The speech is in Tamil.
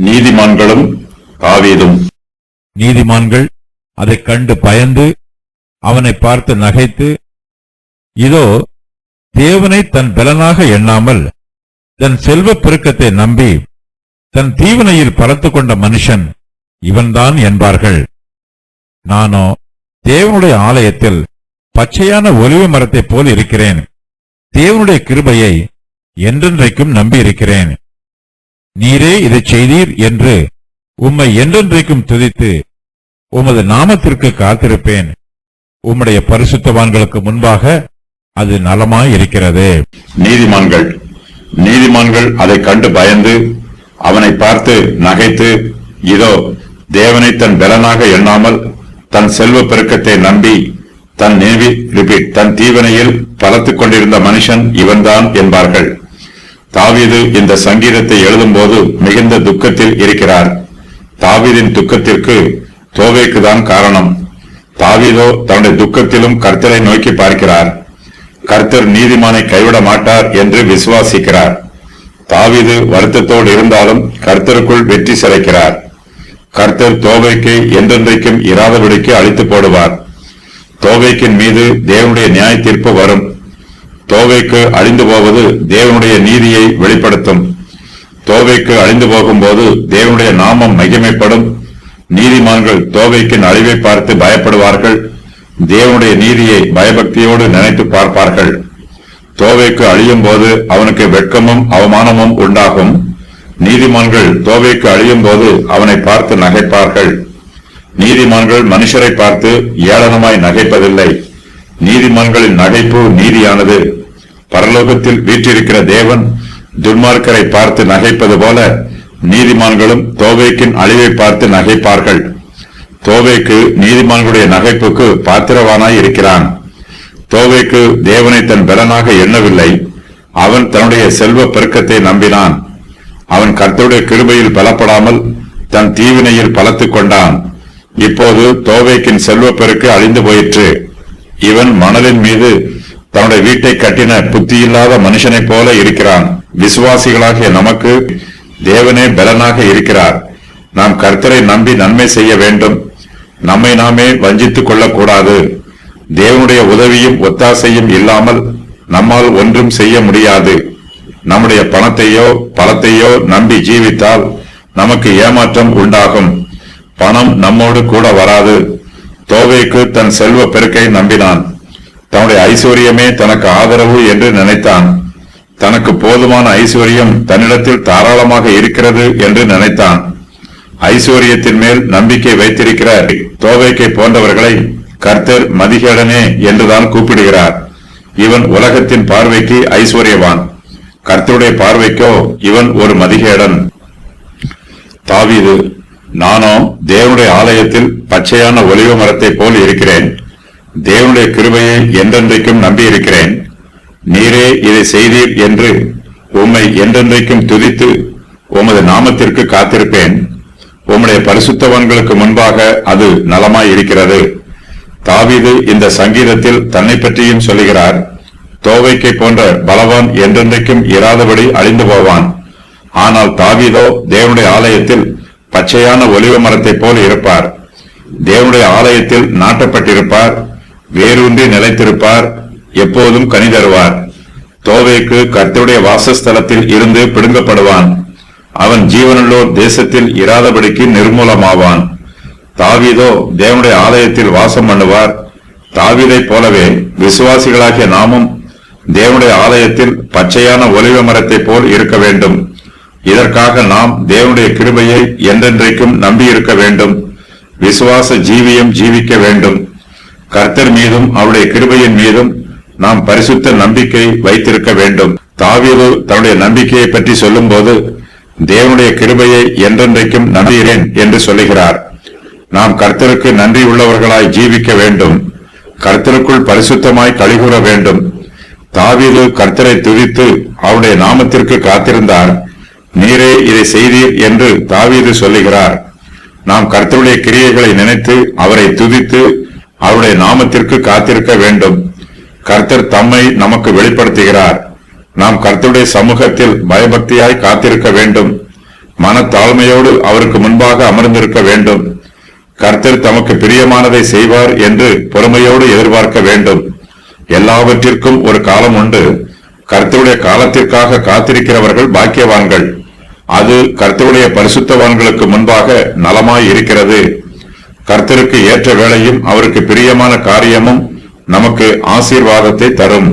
நீதிமான்களும் தாவீதும். நீதிமான்கள் அதைக் கண்டு பயந்து அவனை பார்த்து நகைத்து, இதோ தேவனை தன் பலனாக எண்ணாமல் தன் செல்வப் பெருக்கத்தை நம்பி தன் தீவனையில் பலத்துக் கொண்ட மனுஷன் இவன்தான் என்பார்கள். நானோ தேவனுடைய ஆலயத்தில் பச்சையான ஒலிவ மரத்தைப் போல் இருக்கிறேன். தேவனுடைய கிருபையை என்றென்றைக்கும் நம்பியிருக்கிறேன். நீரே இதைச் செய்தீர் என்று உம்மை என்றென்றைக்கும் துதித்து உமது நாமத்திற்கு காத்திருப்பேன். உம்முடைய பரிசுத்தவான்களுக்கு முன்பாக அது நலமாயிருக்கிறது. நீதிமான்கள் அதைக் கண்டு பயந்து அவனை பார்த்து நகைத்து, இதோ தேவனை தன் பலனாக எண்ணாமல் தன் செல்வ பெருக்கத்தை நம்பி தன் தீவனையில் பலத்துக் கொண்டிருந்த மனுஷன் இவன்தான் என்பார்கள். தாவீது இந்த சங்கீதத்தை எழுதும்போது மிகுந்த துக்கத்தில் இருக்கிறார். தாவீதின் துக்கத்திற்கு தோவேக்குதான் காரணம். தாவீதோ தன்னுடைய துக்கத்திலும் கர்த்தரை நோக்கி பார்க்கிறார். கர்த்தர் நீதிமானை கைவிட மாட்டார் என்று விசுவாசிக்கிறார். தாவீது வருத்தத்தோடு இருந்தாலும் கர்த்தருக்குள் வெற்றி சிறைக்கிறார். கர்த்தர் தோவேக்கை என்றென்றைக்கும் இராதபடிக்கு அழித்து போடுவார். தோவேக்கின் மீது தேவனுடைய நியாய தீர்ப்பு வரும். தோவேக்கு அழிந்து போவது தேவனுடைய நீதியை வெளிப்படுத்தும். தோவேக்கு அழிந்து போகும்போது தேவனுடைய நாமம் மகிமைப்படும். நீதிமான்கள் தோவேக்கின் அழிவை பார்த்து பயப்படுவார்கள். தேவனுடைய நீதியை பயபக்தியோடு நினைத்து பார்ப்பார்கள். தோவேக்கு அழியும் போது அவனுக்கு வெட்கமும் அவமானமும் உண்டாகும். நீதிமான்கள் தோவேக்கு அழியும் போது அவனை பார்த்து நகைப்பார்கள். நீதிமான்கள் மனுஷரை பார்த்து ஏளனமாய் நகைப்பதில்லை. நீதிமான்களின் நகைப்பு நீதியானது. பரலோகத்தில் வீற்றிருக்கிற தேவன் துன்மார்க்கரை பார்த்து நகைப்பது போல நீதிமான்களும் தோவேக்கின் அழிவை பார்த்து நகைப்பார்கள். தோவேக்கு நீதிமான்களுடைய நகைப்புக்கு பாத்திரவானாய் இருக்கிறான். தோவேக்கு தேவனை தன் பலனாக எண்ணவில்லை. அவன் தன்னுடைய செல்வ பெருக்கத்தை நம்பினான். அவன் கர்த்தருடைய கிருபையில் பலப்படாமல் தன் தீவினையில் பலத்துக் கொண்டான். இப்போது தோவேக்கின் செல்வ பெருக்கு அழிந்து போயிற்று. இவன் மணலின் மீது தன்னுடைய வீட்டை கட்டின புத்தியில்லாத மனுஷனைப் போல இருக்கிறான். விசுவாசிகளாகிய நமக்கு தேவனே பலனாக இருக்கிறார். நாம் கர்த்தரை நம்பி நன்மை செய்ய வேண்டும். நம்மை நாமே வஞ்சித்துக் கொள்ளக்கூடாது. தேவனுடைய உதவியும் ஒத்தாசையும் இல்லாமல் நம்மால் ஒன்றும் செய்ய முடியாது. நம்முடைய பணத்தையோ பலத்தையோ நம்பி ஜீவித்தால் நமக்கு ஏமாற்றம் உண்டாகும். பணம் நம்மோடு கூட வராது. தோவேக்கு தன் செல்வ பெருக்கை நம்பினான். தன்னுடைய ஐஸ்வர்யமே தனக்கு ஆதரவு என்று நினைத்தான். தனக்கு போதுமான ஐஸ்வர்யம் தன்னிடத்தில் தாராளமாக இருக்கிறது என்று நினைத்தான். ஐஸ்வர்யத்தின் மேல் நம்பிக்கை வைத்திருக்கிற தோவேக்கை போன்றவர்களை கர்த்தர் மதிகேடனே என்றுதான் கூப்பிடுகிறார். இவன் உலகத்தின் பார்வைக்கு ஐஸ்வர்யவான். கர்த்தருடைய பார்வைக்கோ இவன் ஒரு மதிகேடன். தாவீது, நானோ தேவனுடைய ஆலயத்தில் பச்சையான ஒலிவ மரத்தை போல் இருக்கிறேன். தேவனுடைய கிருபையை என்றென்றைக்கும் நம்பி இருக்கிறேன். நீரே இதை செய்தீர் என்று உம்மை என்றென்றைக்கும் துதித்து உமது நாமத்திற்கு காத்திருப்பேன். உம்முடைய பரிசுத்தவான்களுக்கு முன்பாக அது நலமாய் இருக்கிறது. தாவீது இந்த சங்கீதத்தில் தன்னை பற்றியும் சொல்லுகிறார். தோவைக்கை போன்ற பலவான் என்றென்றைக்கும் இராதபடி அழிந்து போவான். ஆனால் தாவீதோ தேவனுடைய ஆலயத்தில் பச்சையான ஒலிவ மரத்தை போல் இருப்பார். தேவனுடைய ஆலயத்தில் நாட்டப்பட்டிருப்பார். வேரூன்றி நிலைத்திருப்பார். எப்போதும் கனி தருவார். தோவேக்கு கர்த்தருடைய வாசஸ்தலத்தில் இருந்து பிடுங்கப்படுவான். அவன் ஜீவனுள்ளோர் தேசத்தில் இராதபடிக்கு நிர்மூலமாவான். தாவீதோ தேவனுடைய ஆலயத்தில் வாசம் பண்ணுவார். தாவீதை போலவே விசுவாசிகளாகிய நாமும் தேவனுடைய ஆலயத்தில் பச்சையான ஒலிவ மரத்தை போல் இருக்க வேண்டும். இதற்காக நாம் தேவனுடைய கிருபையை என்றென்றைக்கும் நம்பி இருக்க வேண்டும். விசுவாச ஜீவியம் ஜீவிக்க வேண்டும். கர்த்தர் மீதும் அவருடைய கிருபையின் மீதும் நாம் பரிசுத்த நம்பிக்கை வைத்திருக்க வேண்டும். தாவீது தன்னுடைய நம்பிக்கையை பற்றி சொல்லும் போது தேவனுடைய கிருபையை என்றென்றைக்கும் நம்புகிறேன் என்று சொல்லுகிறார். நாம் கர்த்தருக்கு நன்றி உள்ளவர்களாய் ஜீவிக்க வேண்டும். கர்த்தருக்குள் பரிசுத்தமாய் கழிகூற வேண்டும். தாவீது கர்த்தரை துதித்து அவருடைய நாமத்திற்கு காத்திருந்தார். நீரே இதை செய்தீர் என்று தாவீது சொல்லுகிறார். நாம் கர்த்தருடைய கிரியைகளை நினைத்து அவரை துதித்து அவருடைய நாமத்திற்கு காத்திருக்க வேண்டும். கர்த்தர் தம்மை நமக்கு வெளிப்படுத்துகிறார். நாம் கர்த்தருடைய சமூகத்தில் பயபக்தியாய் காத்திருக்க வேண்டும். மனத்தாழ்மையோடு அவருக்கு முன்பாக அமர்ந்திருக்க வேண்டும். கர்த்தர் தமக்கு பிரியமானதை செய்வார் என்று பொறுமையோடு எதிர்பார்க்க வேண்டும். எல்லாவற்றிற்கும் ஒரு காலம் உண்டு. கர்த்தருடைய காலத்திற்காக காத்திருக்கிறவர்கள் பாக்கியவான்கள். அது கர்த்தருடைய பரிசுத்தவான்களுக்கு முன்பாக நலமாய் இருக்கிறது. கர்த்தருக்கு ஏற்ற வேளையும் அவருக்கு பிரியமான காரியமும் நமக்கு ஆசீர்வாதத்தை தரும்.